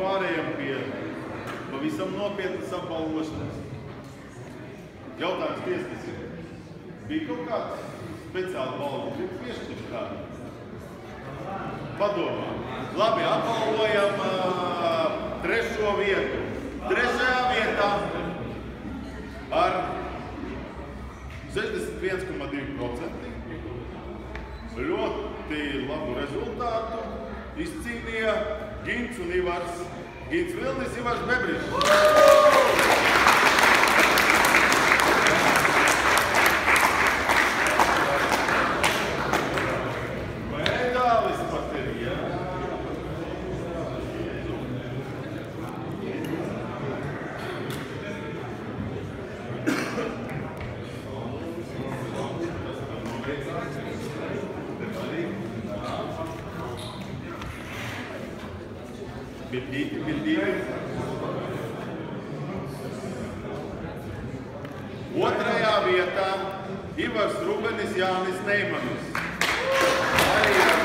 pārējām pie pavisam nopietnas apbalvošanas. Jautājums tiesnesim. Bija kaut kāds speciāli balvu, grib piešķirt kādu? Padomā. Labi, apbalvojam trešo vietu. Trešajā vietā ar 61,2% ļoti labu rezultātu izcīnīja Gints un Ivars. Gints Vilnis, Ivars Bebrišs. Medālis pat ir, jā. Bildīgi. Otrajā vietā Ivars Rubenis, Jānis Neimanis. Arī ar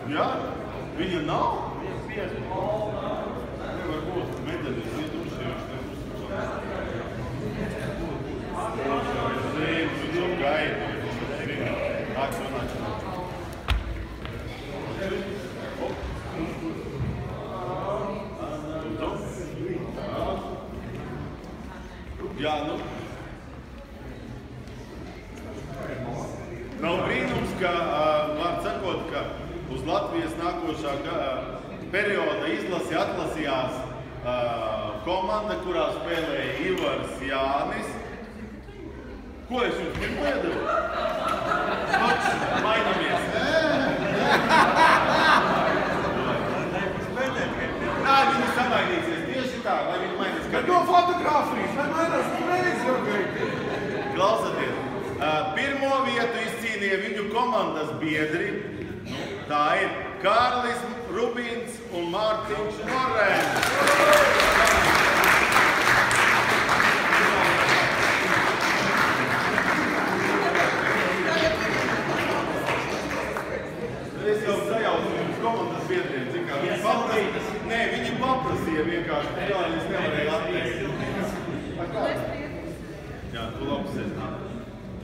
jā, viņa nav? Nevar būt medaļas iedušies. Jā, nu. Nav brīnums, ka, var sakot, ka uz Latvijas nākošā perioda izlasi atlasījās komanda, kurā spēlēja Ivars, Jānis. Ko es jums pirmo iedevu? Nots, mainamies. Nā, viņi samainīsies tieši tā, lai viņi mainīs. Bet no fotogrāfijas, lai mainās uzreiz jau gaiti. Klausaties, pirmo vietu izcīnīja viņu komandas biedri. Tā ir Kārlis Rubīns un Mārtiņš Norēns. Es jau sajaucu jums komandas biedriem, cik kā viņi paprasīja. Nē, viņi paprasīja vienkārši, jā, es nevarēju atteikt. Jā, tu labi sēdi.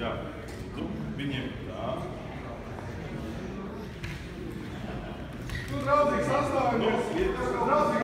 Jā, tu viņiem tā. Tu draudzīgs sastāvies.